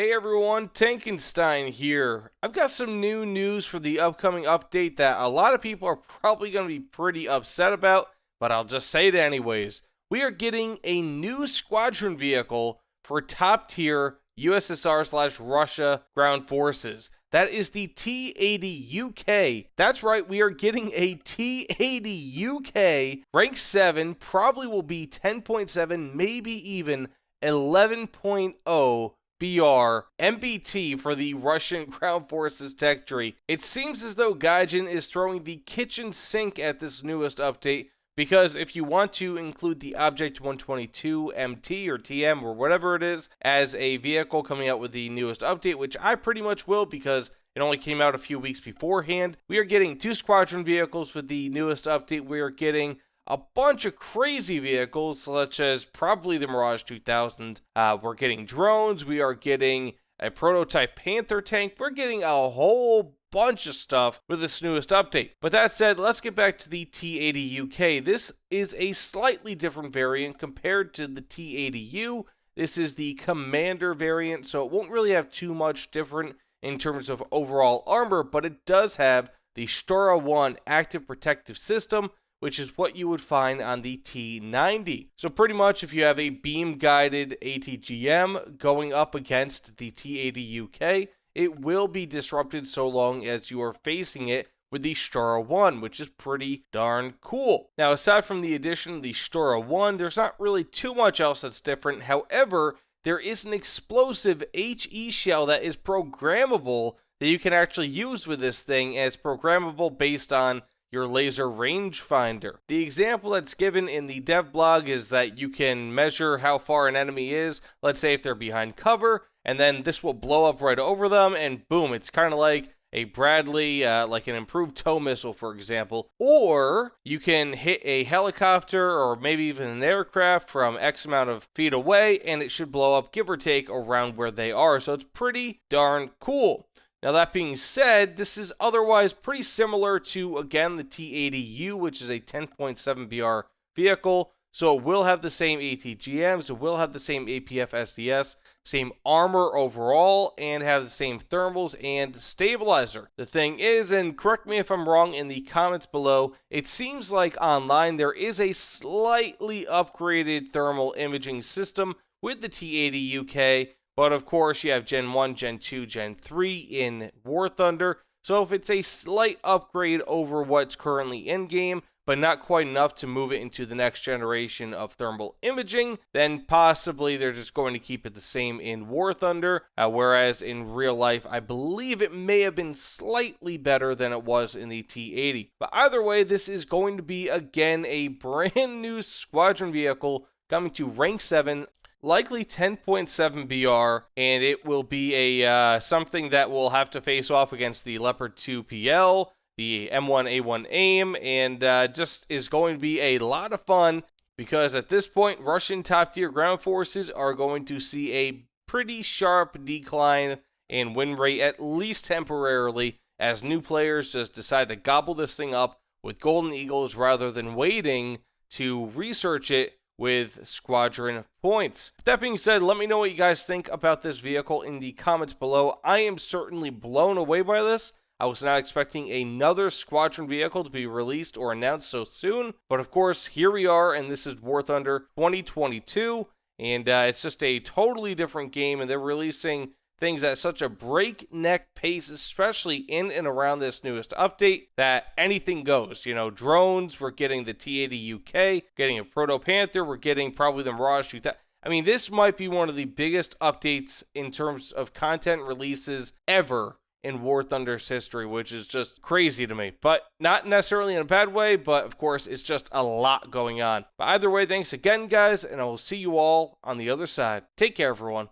Hey everyone, Tankenstein here. I've got some new news for the upcoming update that a lot of people are probably going to be pretty upset about, but I'll just say it anyways. We are getting a new Squadron vehicle for top tier USSR/Russia ground forces. That is the T-80UK. That's right, we are getting a T-80UK rank 7, probably will be 10.7, maybe even 11.0 BR MBT for the Russian ground forces tech tree. It seems as though Gaijin is throwing the kitchen sink at this newest update, because if you want to include the Object 122 MT or TM or whatever it is as a vehicle coming out with the newest update, which I pretty much will because it only came out a few weeks beforehand, we are getting 2 Squadron vehicles with the newest update. We are getting a bunch of crazy vehicles, such as probably the Mirage 2000. We're getting drones. We are getting a prototype Panther tank. We're getting a whole bunch of stuff with this newest update. But that said, let's get back to the T-80UK. This is a slightly different variant compared to the T-80U. This is the Commander variant, so it won't really have too much different in terms of overall armor, but it does have the Stora 1 active protective system, which is what you would find on the T-90. So pretty much if you have a beam-guided ATGM going up against the T-80UK, it will be disrupted so long as you are facing it with the Stora 1, which is pretty darn cool. Now, aside from the addition of the Stora 1, there's not really too much else that's different. However, there is an explosive HE shell that is programmable that you can actually use with this thing, and it's programmable based on your laser rangefinder. The example that's given in the dev blog is that you can measure how far an enemy is, let's say if they're behind cover, and then this will blow up right over them, and boom, it's kind of like a Bradley, like an improved tow missile, for example. Or you can hit a helicopter or maybe even an aircraft from X amount of feet away, and it should blow up, give or take, around where they are. So it's pretty darn cool. Now, that being said, this is otherwise pretty similar to, again, the T-80U, which is a 10.7 BR vehicle. So it will have the same ATGMs, it will have the same APF SDS, same armor overall, and have the same thermals and stabilizer. The thing is, and correct me if I'm wrong in the comments below, it seems like online there is a slightly upgraded thermal imaging system with the T-80UK. But of course, you have Gen 1, Gen 2, Gen 3 in War Thunder. So if it's a slight upgrade over what's currently in-game, but not quite enough to move it into the next generation of thermal imaging, then possibly they're just going to keep it the same in War Thunder. Whereas in real life, I believe it may have been slightly better than it was in the T-80. But either way, this is going to be, again, a brand new Squadron vehicle coming to rank 7. Likely 10.7 BR, and it will be a something that will have to face off against the Leopard 2 PL, the M1A1 AIM, and just is going to be a lot of fun because at this point, Russian top-tier ground forces are going to see a pretty sharp decline in win rate, at least temporarily, as new players just decide to gobble this thing up with Golden Eagles rather than waiting to research it with Squadron points. That being said, let me know what you guys think about this vehicle in the comments below. I am certainly blown away by this. I was not expecting another Squadron vehicle to be released or announced so soon, but of course, here we are, and this is War Thunder 2022, and it's just a totally different game, and they're releasing things at such a breakneck pace, especially in and around this newest update, that anything goes. You know, drones, we're getting the T-80UK, getting a Proto Panther, we're getting probably the Mirage 2000. I mean, this might be one of the biggest updates in terms of content releases ever in War Thunder's history, which is just crazy to me. But not necessarily in a bad way, but of course, it's just a lot going on. But either way, thanks again, guys, and I will see you all on the other side. Take care, everyone.